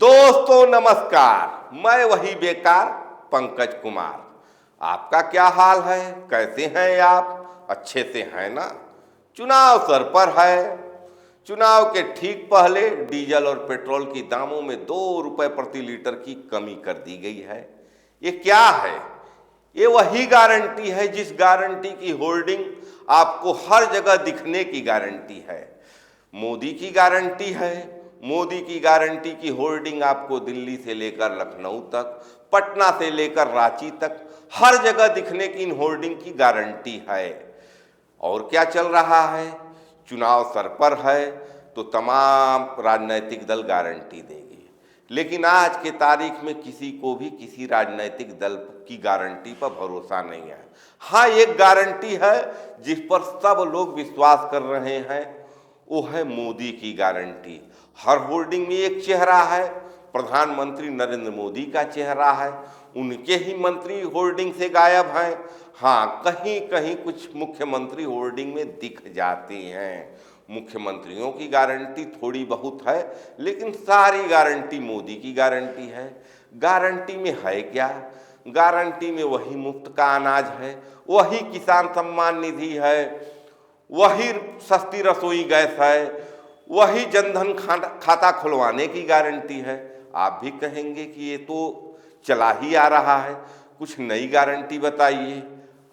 दोस्तों नमस्कार, मैं वही बेकार पंकज कुमार। आपका क्या हाल है? कैसे हैं आप? अच्छे से हैं ना? चुनाव सर पर है। चुनाव के ठीक पहले डीजल और पेट्रोल की दामों में 2 रुपए प्रति लीटर की कमी कर दी गई है। ये क्या है? ये वही गारंटी है जिस गारंटी की होर्डिंग आपको हर जगह दिखने की गारंटी है। मोदी की गारंटी है। मोदी की गारंटी की होर्डिंग आपको दिल्ली से लेकर लखनऊ तक, पटना से लेकर रांची तक हर जगह दिखने की इन होर्डिंग की गारंटी है। और क्या चल रहा है? चुनाव सर पर है तो तमाम राजनीतिक दल गारंटी देंगे, लेकिन आज के तारीख में किसी को भी किसी राजनीतिक दल की गारंटी पर भरोसा नहीं है। हाँ, एक गारंटी है जिस पर सब लोग विश्वास कर रहे हैं, वो है मोदी की गारंटी। हर होर्डिंग में एक चेहरा है, प्रधानमंत्री नरेंद्र मोदी का चेहरा है। उनके ही मंत्री होर्डिंग से गायब हैं। हाँ, कहीं कहीं कुछ मुख्यमंत्री होर्डिंग में दिख जाते हैं। मुख्यमंत्रियों की गारंटी थोड़ी बहुत है, लेकिन सारी गारंटी मोदी की गारंटी है। गारंटी में है क्या? गारंटी में वही मुफ्त का अनाज है, वही किसान सम्मान निधि है, वही सस्ती रसोई गैस है, वही जनधन खाता खुलवाने की गारंटी है। आप भी कहेंगे कि ये तो चला ही आ रहा है, कुछ नई गारंटी बताइए।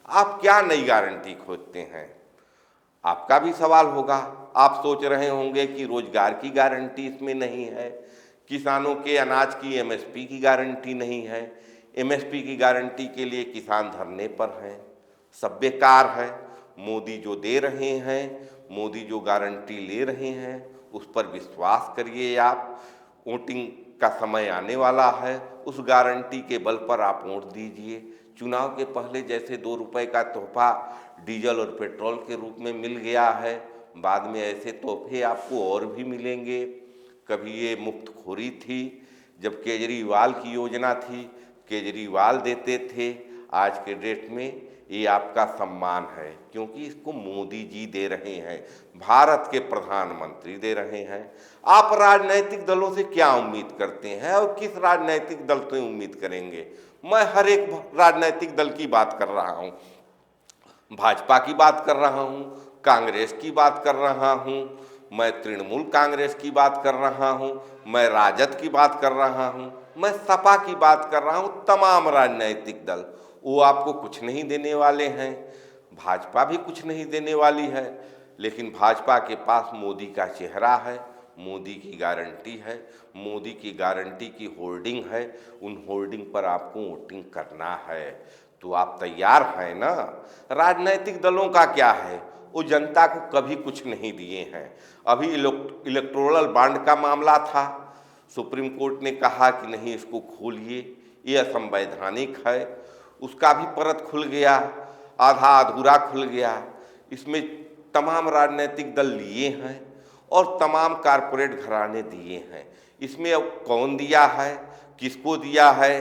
आप क्या नई गारंटी खोजते हैं? आपका भी सवाल होगा। आप सोच रहे होंगे कि रोजगार की गारंटी इसमें नहीं है, किसानों के अनाज की एमएसपी की गारंटी नहीं है, एमएसपी की गारंटी के लिए किसान धरने पर हैं। सब बेकार है। मोदी जो दे रहे हैं, मोदी जो गारंटी ले रहे हैं, उस पर विश्वास करिए आप। वोटिंग का समय आने वाला है, उस गारंटी के बल पर आप वोट दीजिए। चुनाव के पहले जैसे 2 रुपए का तोहफा डीजल और पेट्रोल के रूप में मिल गया है, बाद में ऐसे तोहफे आपको और भी मिलेंगे। कभी ये मुफ्तखोरी थी जब केजरीवाल की योजना थी, केजरीवाल देते थे। आज के डेट में ये आपका सम्मान है, क्योंकि इसको मोदी जी दे रहे हैं, भारत के प्रधानमंत्री दे रहे हैं। आप राजनीतिक दलों से क्या उम्मीद करते हैं और किस राजनीतिक दल से उम्मीद करेंगे? मैं हर एक राजनीतिक दल की बात कर रहा हूँ। भाजपा की बात कर रहा हूँ, कांग्रेस की बात कर रहा हूँ, मैं तृणमूल कांग्रेस की बात कर रहा हूँ, मैं राजद की बात कर रहा हूँ, मैं सपा की बात कर रहा हूँ। तमाम राजनीतिक दल वो आपको कुछ नहीं देने वाले हैं। भाजपा भी कुछ नहीं देने वाली है, लेकिन भाजपा के पास मोदी का चेहरा है, मोदी की गारंटी है, मोदी की गारंटी की होर्डिंग है। उन होर्डिंग पर आपको वोटिंग करना है, तो आप तैयार हैं ना? राजनीतिक दलों का क्या है, वो जनता को कभी कुछ नहीं दिए हैं। अभी इलेक्टोरल बॉन्ड का मामला था, सुप्रीम कोर्ट ने कहा कि नहीं, इसको खोलिए, ये असंवैधानिक है। उसका भी परत खुल गया, आधा अधूरा खुल गया। इसमें तमाम राजनीतिक दल लिए हैं और तमाम कारपोरेट घराने दिए हैं। इसमें अब कौन दिया है, किसको दिया है,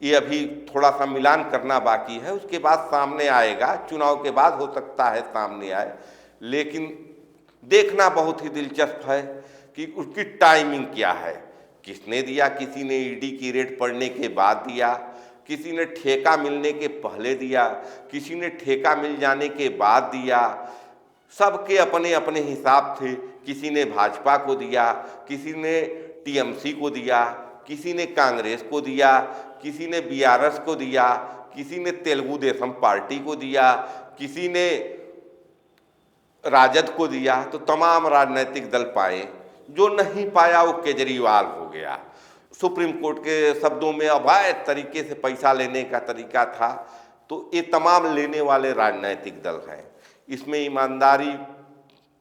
ये अभी थोड़ा सा मिलान करना बाकी है। उसके बाद सामने आएगा, चुनाव के बाद हो सकता है सामने आए। लेकिन देखना बहुत ही दिलचस्प है कि उसकी टाइमिंग क्या है। किसने दिया? किसी ने ईडी की रेड पड़ने के बाद दिया, किसी ने ठेका मिलने के पहले दिया, किसी ने ठेका मिल जाने के बाद दिया। सबके अपने अपने हिसाब थे। किसी ने भाजपा को दिया, किसी ने टीएमसी को दिया, किसी ने कांग्रेस को दिया, किसी ने बीआरएस को दिया, किसी ने तेलुगु देशम पार्टी को दिया, किसी ने राजद को दिया। तो तमाम राजनीतिक दल पाए। जो नहीं पाया वो केजरीवाल हो गया। सुप्रीम कोर्ट के शब्दों में अवैध तरीके से पैसा लेने का तरीका था। तो ये तमाम लेने वाले राजनीतिक दल हैं। इसमें ईमानदारी,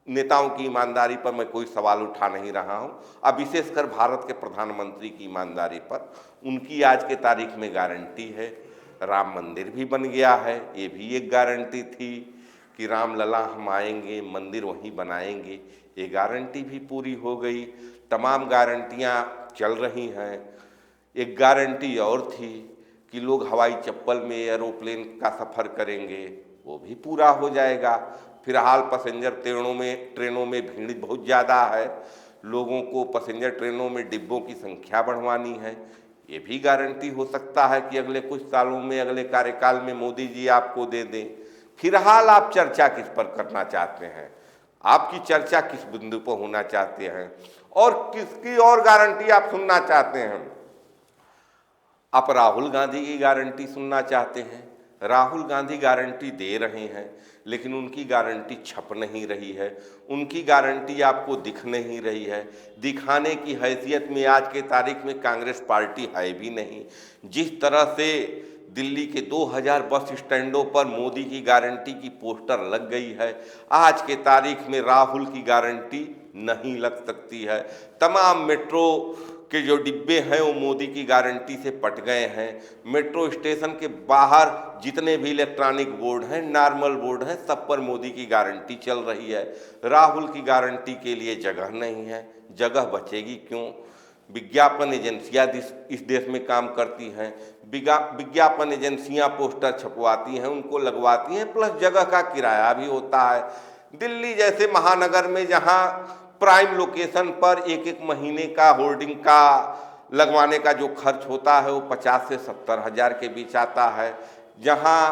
नेताओं की ईमानदारी पर मैं कोई सवाल उठा नहीं रहा हूँ। अब विशेषकर भारत के प्रधानमंत्री की ईमानदारी पर उनकी आज के तारीख में गारंटी है। राम मंदिर भी बन गया है, ये भी एक गारंटी थी कि राम लला हम आएंगे, मंदिर वहीं बनाएंगे। ये गारंटी भी पूरी हो गई। तमाम गारंटियाँ चल रही हैं। एक गारंटी और थी कि लोग हवाई चप्पल में एरोप्लेन का सफ़र करेंगे, वो भी पूरा हो जाएगा। फिलहाल पैसेंजर ट्रेनों में भीड़ बहुत ज़्यादा है, लोगों को पैसेंजर ट्रेनों में डिब्बों की संख्या बढ़वानी है। ये भी गारंटी हो सकता है कि अगले कुछ सालों में, अगले कार्यकाल में मोदी जी आपको दे दें। फिलहाल आप चर्चा किस पर करना चाहते हैं? आपकी चर्चा किस बिंदु पर होना चाहते हैं और किसकी और गारंटी आप सुनना चाहते हैं? आप राहुल गांधी की गारंटी सुनना चाहते हैं? राहुल गांधी गारंटी दे रहे हैं, लेकिन उनकी गारंटी छप नहीं रही है, उनकी गारंटी आपको दिख नहीं रही है। दिखाने की हैसियत में आज के तारीख में कांग्रेस पार्टी है भी नहीं। जिस तरह से दिल्ली के 2000 बस स्टैंडों पर मोदी की गारंटी की पोस्टर लग गई है, आज के तारीख में राहुल की गारंटी नहीं लग सकती है। तमाम मेट्रो के जो डिब्बे हैं वो मोदी की गारंटी से पट गए हैं। मेट्रो स्टेशन के बाहर जितने भी इलेक्ट्रॉनिक बोर्ड हैं, नॉर्मल बोर्ड हैं, सब पर मोदी की गारंटी चल रही है। राहुल की गारंटी के लिए जगह नहीं है। जगह बचेगी क्यों? विज्ञापन एजेंसियां इस देश में काम करती हैं। विज्ञापन एजेंसियां पोस्टर छपवाती हैं, उनको लगवाती हैं, प्लस जगह का किराया भी होता है। दिल्ली जैसे महानगर में जहां प्राइम लोकेशन पर एक एक महीने का होर्डिंग का लगवाने का जो खर्च होता है वो 50 से 70 हज़ार के बीच आता है। जहां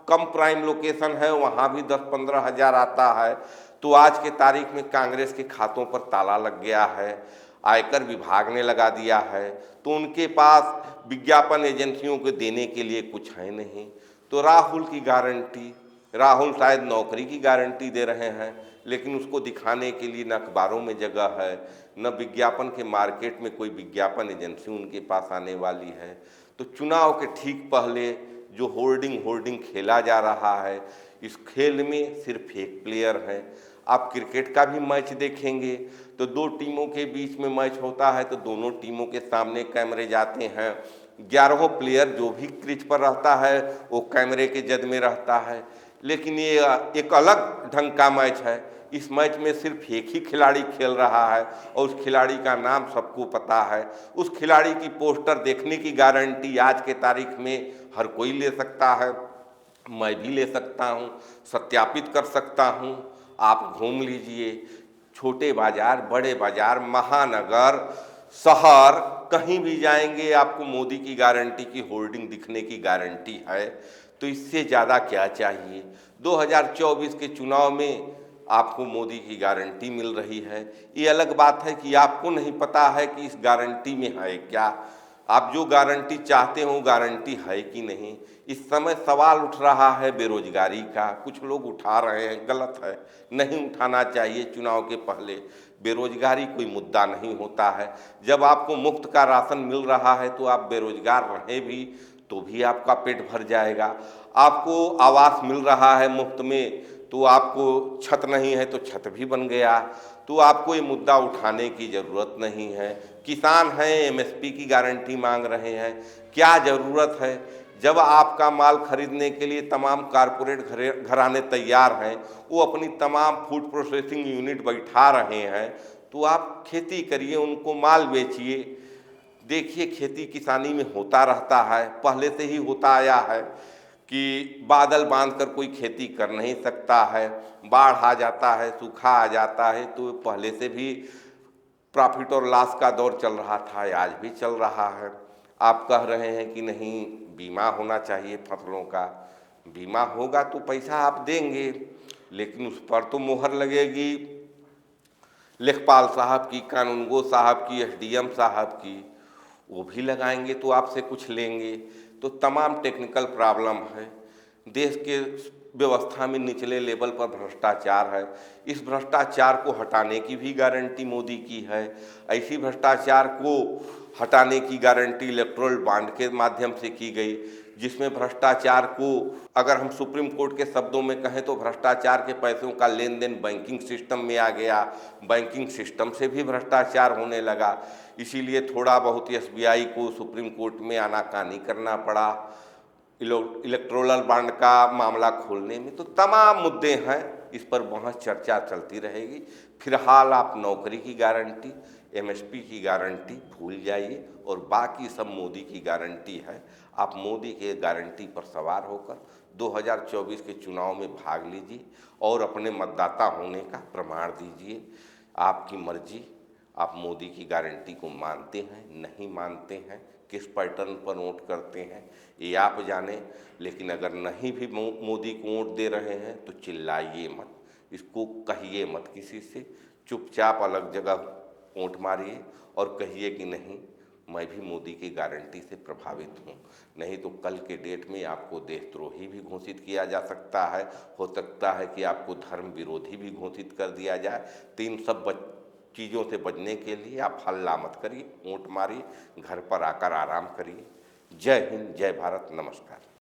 कम प्राइम लोकेशन है वहां भी 10-15 हज़ार आता है। तो आज के तारीख में कांग्रेस के खातों पर ताला लग गया है, आयकर विभाग ने लगा दिया है, तो उनके पास विज्ञापन एजेंसियों को देने के लिए कुछ है नहीं। तो राहुल की गारंटी, राहुल शायद नौकरी की गारंटी दे रहे हैं, लेकिन उसको दिखाने के लिए न अखबारों में जगह है, न विज्ञापन के मार्केट में कोई विज्ञापन एजेंसी उनके पास आने वाली है। तो चुनाव के ठीक पहले जो होर्डिंग खेला जा रहा है, इस खेल में सिर्फ एक प्लेयर है। आप क्रिकेट का भी मैच देखेंगे तो दो टीमों के बीच में मैच होता है तो दोनों टीमों के सामने कैमरे जाते हैं। 11 प्लेयर जो भी क्रीज पर रहता है वो कैमरे के जद में रहता है। लेकिन ये एक अलग ढंग का मैच है। इस मैच में सिर्फ एक ही खिलाड़ी खेल रहा है और उस खिलाड़ी का नाम सबको पता है। उस खिलाड़ी की पोस्टर देखने की गारंटी आज के तारीख में हर कोई ले सकता है, मैं भी ले सकता हूँ, सत्यापित कर सकता हूँ। आप घूम लीजिए, छोटे बाजार, बड़े बाजार, महानगर, शहर, कहीं भी जाएंगे आपको मोदी की गारंटी की होर्डिंग दिखने की गारंटी है। तो इससे ज़्यादा क्या चाहिए? 2024 के चुनाव में आपको मोदी की गारंटी मिल रही है। ये अलग बात है कि आपको नहीं पता है कि इस गारंटी में है क्या। आप जो गारंटी चाहते हो गारंटी है कि नहीं। इस समय सवाल उठ रहा है बेरोजगारी का, कुछ लोग उठा रहे हैं, गलत है, नहीं उठाना चाहिए। चुनाव के पहले बेरोजगारी कोई मुद्दा नहीं होता है। जब आपको मुफ्त का राशन मिल रहा है तो आप बेरोजगार रहे भी तो भी आपका पेट भर जाएगा। आपको आवास मिल रहा है मुफ्त में तो आपको छत नहीं है तो छत भी बन गया। तो आपको ये मुद्दा उठाने की ज़रूरत नहीं है। किसान हैं, एमएसपी की गारंटी मांग रहे हैं, क्या ज़रूरत है? जब आपका माल खरीदने के लिए तमाम कारपोरेट घराने तैयार हैं, वो अपनी तमाम फूड प्रोसेसिंग यूनिट बैठा रहे हैं, तो आप खेती करिए, उनको माल बेचिए। देखिए खेती किसानी में होता रहता है, पहले से ही होता आया है कि बादल बांधकर कोई खेती कर नहीं सकता है, बाढ़ आ जाता है, सूखा आ जाता है। तो पहले से भी प्रॉफिट और लॉस का दौर चल रहा था, आज भी चल रहा है। आप कह रहे हैं कि नहीं बीमा होना चाहिए फसलों का, बीमा होगा तो पैसा आप देंगे, लेकिन उस पर तो मोहर लगेगी लेखपाल साहब की, कानूनगो साहब की, एसडीएम साहब की, वो भी लगाएंगे तो आपसे कुछ लेंगे। तो तमाम टेक्निकल प्रॉब्लम है। देश के व्यवस्था में निचले लेवल पर भ्रष्टाचार है। इस भ्रष्टाचार को हटाने की भी गारंटी मोदी की है। ऐसी भ्रष्टाचार को हटाने की गारंटी इलेक्टोरल बॉन्ड के माध्यम से की गई, जिसमें भ्रष्टाचार को अगर हम सुप्रीम कोर्ट के शब्दों में कहें तो भ्रष्टाचार के पैसों का लेन देन बैंकिंग सिस्टम में आ गया। बैंकिंग सिस्टम से भी भ्रष्टाचार होने लगा, इसीलिए थोड़ा बहुत एसबीआई को सुप्रीम कोर्ट में आनाकानी करना पड़ा इलेक्टोरल बॉन्ड का मामला खोलने में। तो तमाम मुद्दे हैं, इस पर बहस चर्चा चलती रहेगी। फिलहाल आप नौकरी की गारंटी, एमएसपी की गारंटी भूल जाइए और बाकी सब मोदी की गारंटी है। आप मोदी के गारंटी पर सवार होकर 2024 के चुनाव में भाग लीजिए और अपने मतदाता होने का प्रमाण दीजिए। आपकी मर्जी, आप मोदी की गारंटी को मानते हैं, नहीं मानते हैं, किस पैटर्न पर वोट करते हैं ये आप जाने। लेकिन अगर नहीं भी मोदी को वोट दे रहे हैं तो चिल्लाइए मत, इसको कहिए मत किसी से, चुपचाप अलग जगह वोट मारिए और कहिए कि नहीं, मैं भी मोदी की गारंटी से प्रभावित हूँ। नहीं तो कल के डेट में आपको देशद्रोही भी घोषित किया जा सकता है, हो सकता है कि आपको धर्म विरोधी भी घोषित कर दिया जाए। तो इन सब चीज़ों से बचने के लिए आप हल्ला मत करिए, वोट मारिए, घर पर आकर आराम करिए। जय हिंद, जय भारत, नमस्कार।